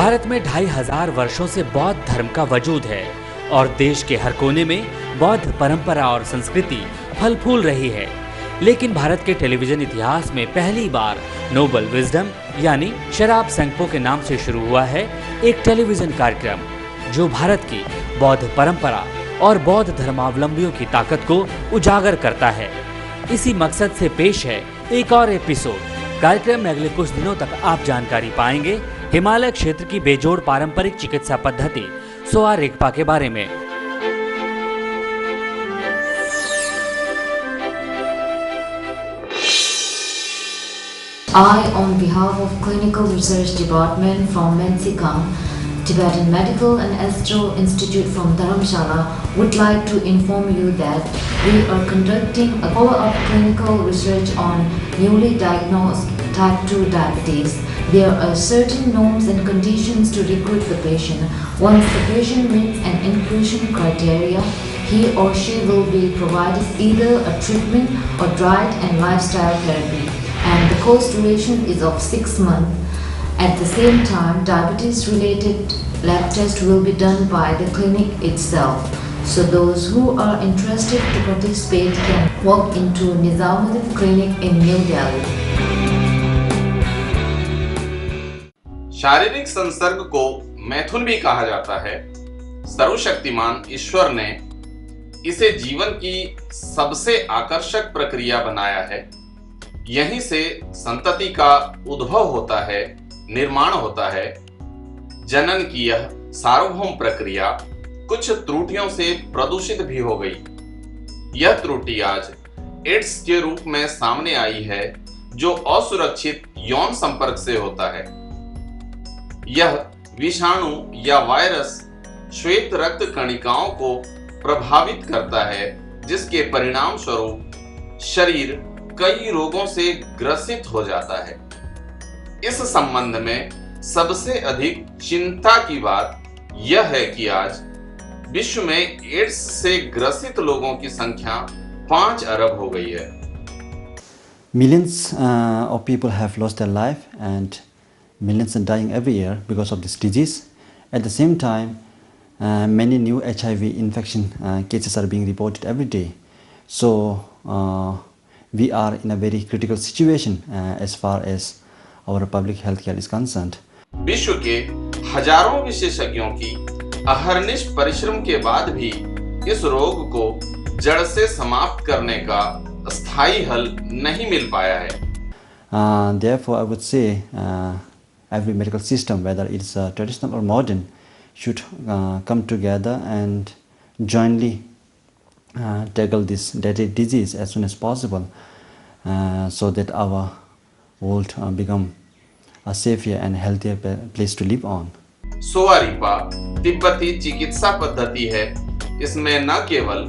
भारत में 2500 वर्षों से बौद्ध धर्म का वजूद है और देश के हर कोने में बौद्ध परंपरा और संस्कृति फल फूल रही है। लेकिन भारत के टेलीविजन इतिहास में पहली बार नोबल विजडम यानी शराब संगपो के नाम से शुरू हुआ है एक टेलीविजन कार्यक्रम जो भारत की बौद्ध परंपरा और बौद्ध धर्मावलंबियों की ताकत को उजागर करता है। इसी मकसद से पेश है एक और एपिसोड। कार्यक्रम में अगले कुछ दिनों तक आप जानकारी पाएंगे हिमालय क्षेत्र की बेजोड़ पारंपरिक चिकित्सा पद्धति सोआ रिगपा के बारे में। I, on behalf of Clinical Research Department from Mensikam, Tibetan Medical and Astro Institute from Dharamshala, would like to inform you that we are conducting a follow-up clinical research on newly diagnosed type 2 diabetes. There are certain norms and conditions to recruit the patient. Once the patient meets an inclusion criteria, he or she will be provided either a treatment or diet and lifestyle therapy, and the course duration is of 6 months. At the same time, diabetes-related lab tests will be done by the clinic itself. So those who are interested to participate can walk into Nizamuddin Clinic in New Delhi. शारीरिक संसर्ग को मैथुन भी कहा जाता है। सर्वशक्तिमान ईश्वर ने इसे जीवन की सबसे आकर्षक प्रक्रिया बनाया है। यहीं से संतति का उद्भव होता है, निर्माण होता है। जनन की यह सार्वभौम प्रक्रिया कुछ त्रुटियों से प्रदूषित भी हो गई। यह त्रुटि आज एड्स के रूप में सामने आई है, जो असुरक्षित यौन संपर्क से होता है। यह विषाणु या वायरस श्वेत रक्त कणिकाओं को प्रभावित करता है, जिसके परिणाम स्वरूप शरीर कई रोगों से ग्रसित हो जाता है। इस संबंध में सबसे अधिक चिंता की बात यह है कि आज विश्व में एड्स से ग्रसित लोगों की संख्या 5 अरब हो गई है। Millions of people have lost their life and millions are dying every year because of this disease. At the same time, many new HIV infection cases are being reported every day. So we are in a very critical situation as far as our public health care is concerned. विश्व के हजारों विशेषज्ञों की अहर्निश परिश्रम के बाद भी इस रोग को जड़ से समाप्त करने का स्थायी हल नहीं मिल पाया है। Therefore, I would say every medical system, whether it's traditional or modern, should come together and jointly tackle this deadly disease as soon as possible, so that our world become a safer and healthier place to live on. सोआ रिगपा तिब्बती चिकित्सा पद्धति है। इसमें न केवल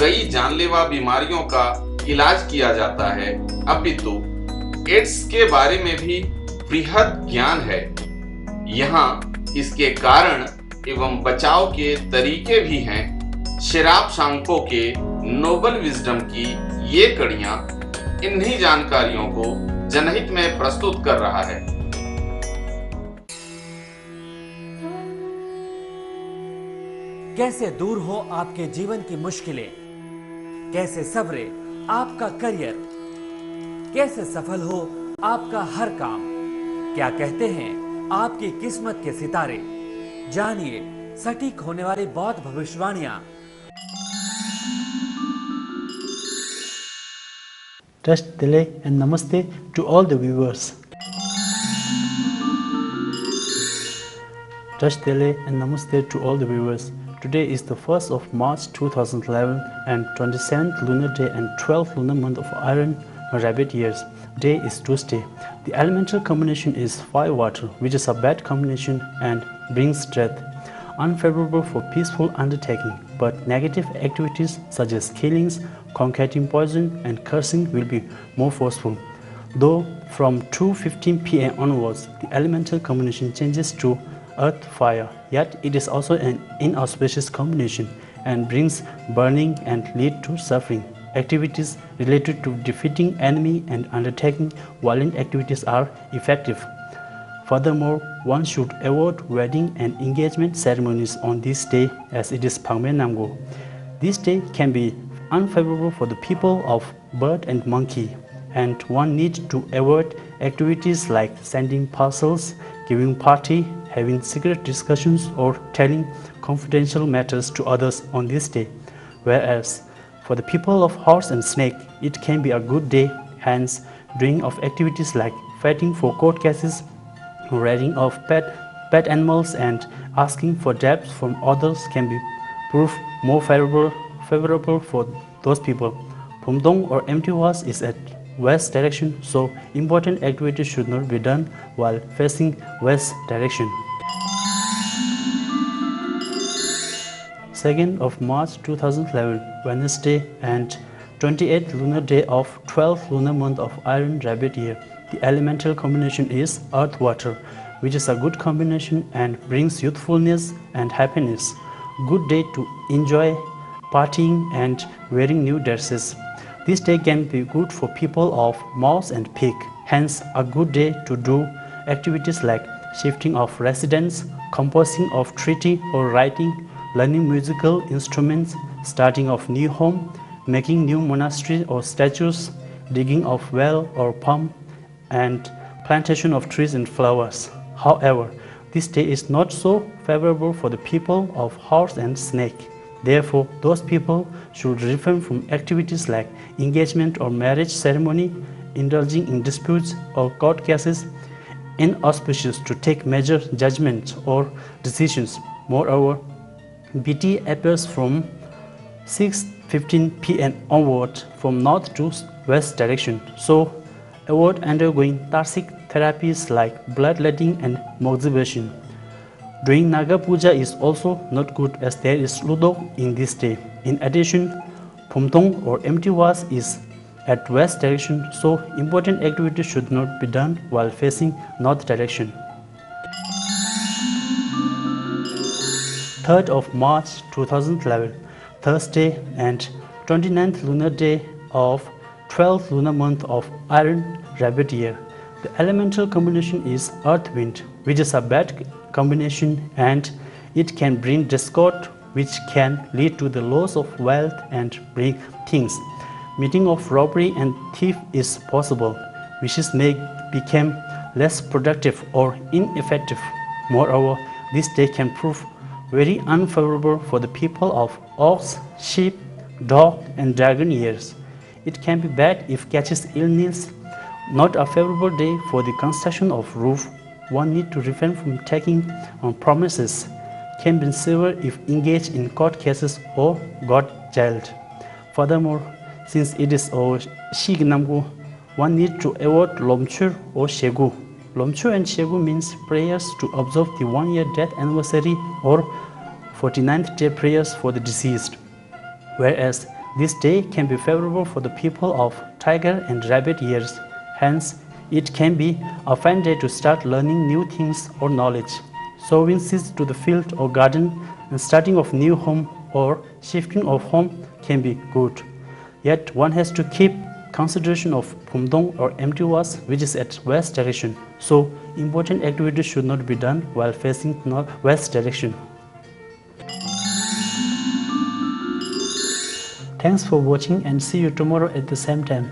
कई जानलेवा बीमारियों का इलाज किया जाता है, अपितु एड्स के बारे में भी बृहद ज्ञान है। यहाँ इसके कारण एवं बचाव के तरीके भी हैं। शेराब सांगपो के नोबल विजडम की ये कड़ियां इन्हीं जानकारियों को जनहित में प्रस्तुत कर रहा है। कैसे दूर हो आपके जीवन की मुश्किलें, कैसे सवरे आपका करियर, कैसे सफल हो आपका हर काम, क्या कहते हैं आपकी किस्मत के सितारे। जानिए सटीक होने वाली बौद्ध भविष्यवाणियां। Trust Dele and Namaste to all the viewers. Trust Dele and Namaste to all the viewers. Today is the 1st of March 2011 and 27th lunar day and 12th lunar month of Iron Rabbit years. Day is Tuesday. The elemental combination is fire water, which is a bad combination and brings death. Unfavorable for peaceful undertaking, but negative activities such as killings, concocting poison and cursing will be more forceful. Though from 2:15 p.m. onwards, the elemental combination changes to earth fire, yet it is also an inauspicious combination and brings burning and lead to suffering. Activities related to defeating enemy and undertaking violent activities are effective. Furthermore, one should avoid wedding and engagement ceremonies on this day as it is Phangme Namgo. This day can be unfavorable for the people of bird and monkey, and one needs to avoid activities like sending parcels, giving party, having secret discussions, or telling confidential matters to others on this day. Whereas for the people of horse and snake, it can be a good day, hence doing of activities like fighting for court cases, rearing of pet animals, and asking for debts from others can be proved more favorable for those people. Pumdong or empty was is at west direction, so important activities should not be done while facing west direction. 2nd of March 2011, Wednesday, and 28th lunar day of 12th lunar month of Iron Rabbit year. The elemental combination is earth-water, which is a good combination and brings youthfulness and happiness. Good day to enjoy partying and wearing new dresses. This day can be good for people of mouse and pig, hence a good day to do activities like shifting of residence, composing of treaty or writing, learning musical instruments, starting of new home, making new monastery or statues, digging of well or pump, and plantation of trees and flowers. However, this day is not so favorable for the people of horse and snake. Therefore, those people should refrain from activities like engagement or marriage ceremony, indulging in disputes or court cases, inauspicious to take major judgments or decisions. Moreover, BT appears from 6:15 p.m. onward from north to west direction, so avoid undergoing Tarsic therapies like bloodletting and moxibustion. Doing Naga Puja is also not good as there is Ludok in this day. In addition, Pumtong or empty was is at west direction, so important activities should not be done while facing north direction. 3rd of March 2011, Thursday, and 29th lunar day of 12th lunar month of Iron Rabbit year. The elemental combination is earth-wind, which is a bad combination and it can bring discord, which can lead to the loss of wealth and bring things. Meeting of robbery and thief is possible, wishes may become less productive or ineffective. Moreover, this day can prove very unfavorable for the people of ox, sheep, dog, and dragon years. It can be bad if catches illness, not a favorable day for the construction of roof. One need to refrain from taking on promises, can be severe if engaged in court cases or got jailed. Furthermore, since it is a Shig Namgu, one need to avoid Lomchur or Shegu. Lomchur and Shegu means prayers to observe the 1-year death anniversary or 49th day prayers for the deceased. Whereas this day can be favorable for the people of tiger and rabbit years. Hence, it can be a fine day to start learning new things or knowledge. Sowing seeds to the field or garden and starting of new home or shifting of home can be good. Yet one has to keep consideration of Pumdong or empty was, which is at west direction. So important activities should not be done while facing northwest direction. Thanks for watching and see you tomorrow at the same time.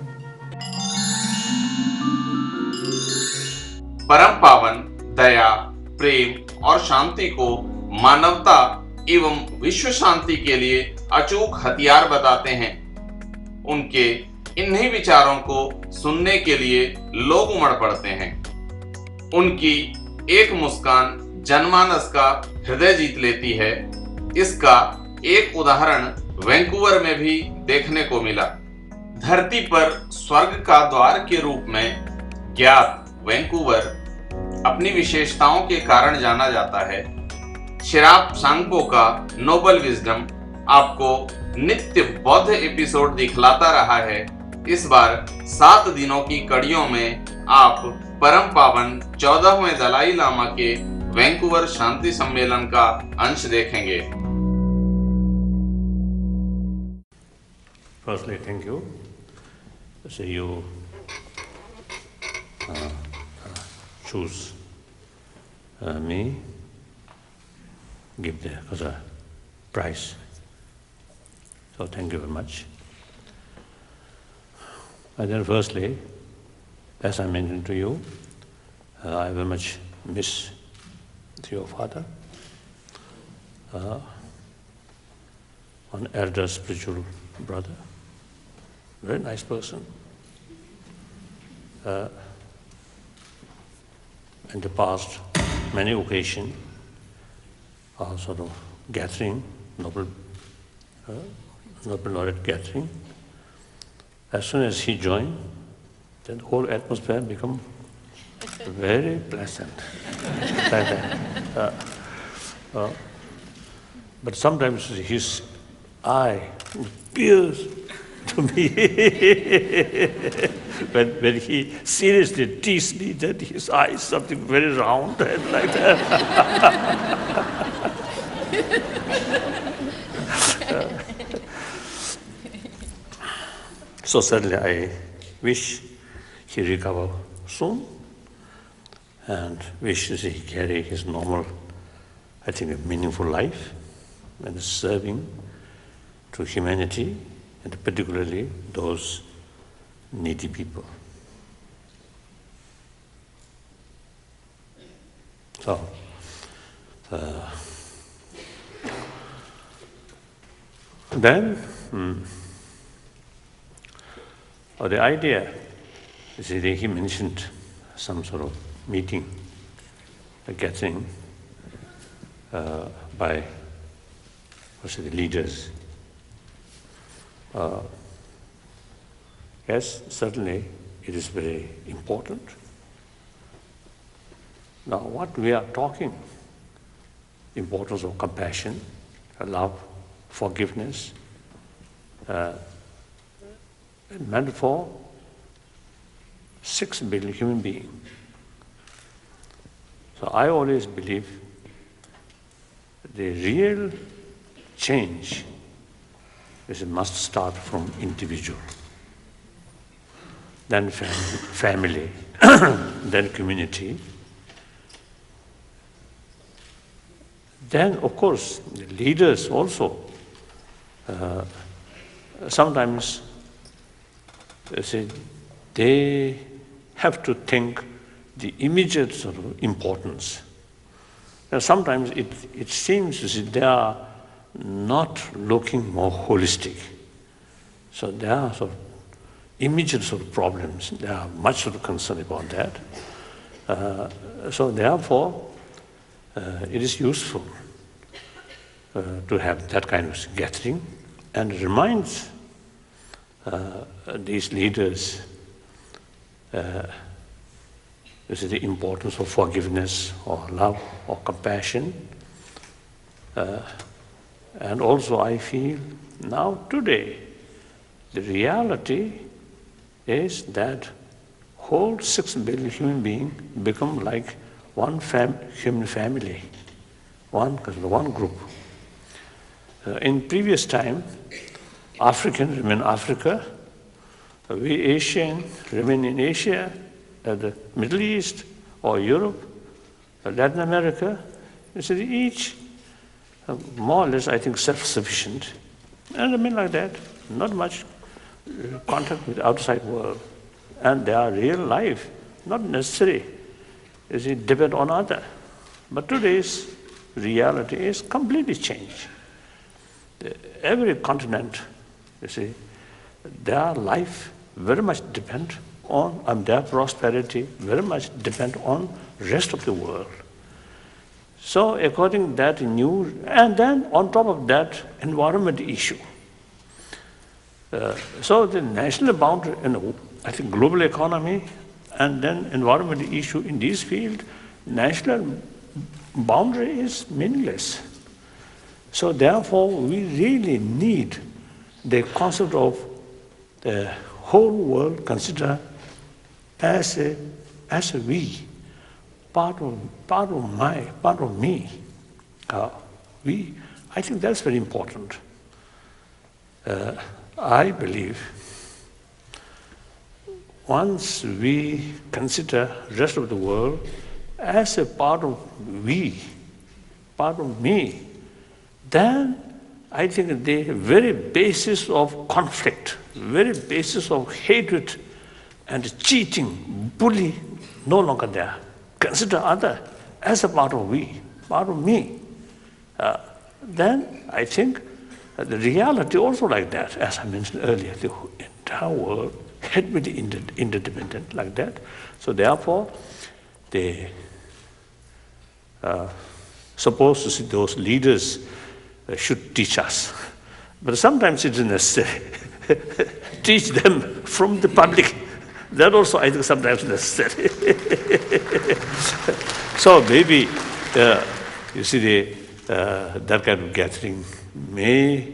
परम पावन दया, प्रेम और शांति को मानवता एवं विश्व शांति के लिए अचूक हथियार बताते हैं। उनके इन्हीं विचारों को सुनने के लिए लोग उमड़ पड़ते हैं। उनकी एक मुस्कान जनमानस का हृदय जीत लेती है। इसका एक उदाहरण वैंकूवर में भी देखने को मिला। धरती पर स्वर्ग का द्वार के रूप में ज्ञात वैंकूवर अपनी विशेषताओं के कारण जाना जाता है। शेराब सांगपो का नोबल विजडम आपको नित्य बौद्ध एपिसोड दिखलाता रहा है। इस बार 7 दिनों की कड़ियों में आप परम पावन 14वें दलाई लामा के वैंकूवर शांति सम्मेलन का अंश देखेंगे। Firstly, thank you. So you choose me give the prize. So thank you very much. And then firstly, as I mentioned to you, I very much miss your father, an elder spiritual brother, very nice person. In the past, many occasions, sort of gathering, Nobel laureate gathering. As soon as he joined, then the whole atmosphere become very pleasant. Like that. But sometimes his eye pierces to me when he seriously teased me that his eye is something very round and like that. So certainly I wish he recover soon and wish that he carry his normal, I think, a meaningful life and serving to humanity and particularly those needy people. So, then, the idea is that he mentioned some sort of meeting, a gathering by the leaders. Yes, certainly it is very important. Now, what we are talking, importance of compassion, love, forgiveness, meant for 6 billion human beings. So I always believe the real change must start from individual, then family, then community. Then, of course, the leaders also sometimes they have to think the immediate sort of importance. Now, sometimes it seems that they are not looking more holistic. So there are sort of immediate sort of problems. They are much sort of concerned about that. So therefore, it is useful to have that kind of gathering and reminds these leaders the importance of forgiveness or love or compassion. And also I feel now today, the reality is that whole 6 billion human beings become like one human family, one group. In previous time, African remain Africa, we Asian remain in Asia, the Middle East or Europe, Latin America. Each more or less, I think, self-sufficient, and remain like that, not much contact with the outside world. And their real life, not necessary, depend on other. But today's reality is completely changed. Every continent, their life very much depend on, and their prosperity very much depend on rest of the world. So according to that new, and then on top of that, environment issue. So the national boundary, I think global economy, and then environment issue in this field, national boundary is meaningless. So therefore, we really need the concept of the whole world considered as a we, part of me. I think that's very important. I believe once we consider the rest of the world as a part of we, part of me, then I think the very basis of conflict, very basis of hatred and cheating, bully, no longer there. Consider other as a part of we, part of me. Then I think the reality also like that, as I mentioned earlier, the entire world had been interdependent like that. So therefore, they supposed to see those leaders should teach us. But sometimes it is necessary. Teach them from the public. That also I think sometimes necessary. So maybe, you see, that kind of gathering may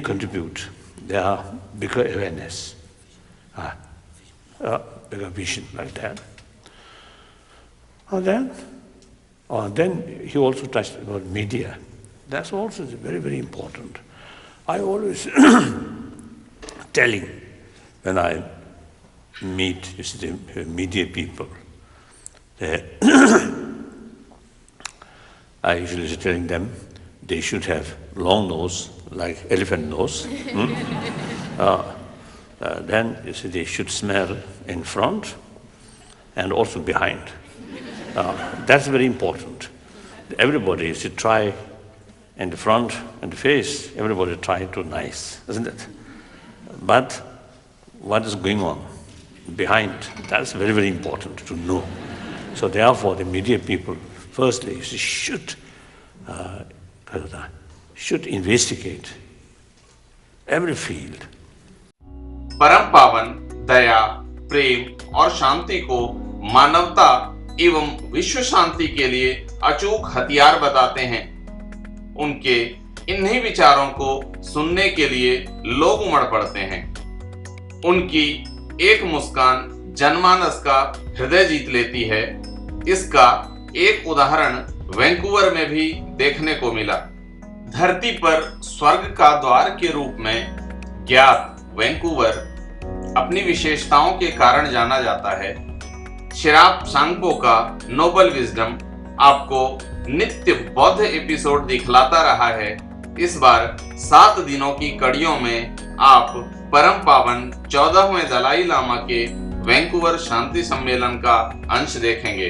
contribute. There are bigger awareness, bigger vision like that. Then he also touched about media. That's also very, very important. I always telling when I meet, you see, the media people, I usually telling them they should have long nose, like elephant nose. Then you see they should smell in front and also behind. That's very important. Everybody should try in the front and the face, everybody try to nice, isn't it? But what is going on behind, that's very, very important to know. So therefore, the media people, firstly, should investigate every field. परम पावन दया, प्रेम और शांति को मानवता एवं विश्व शांति के लिए अचूक हथियार बताते हैं। उनके इन्हीं विचारों को सुनने के लिए लोग उमड़ पड़ते हैं। उनकी एक मुस्कान जनमानस का हृदय जीत लेती है। इसका एक उदाहरण वैंकूवर में भी देखने को मिला। धरती पर स्वर्ग का द्वार के रूप में ज्ञात वैंकूवर अपनी विशेषताओं के कारण जाना जाता है। शेराब सांगपो का नोबल विजडम आपको नित्य बौद्ध एपिसोड दिखलाता रहा है। इस बार 7 दिनों की कड़ियों में आप परम पावन 14वें दलाई लामा के वैंकूवर शांति सम्मेलन का अंश देखेंगे।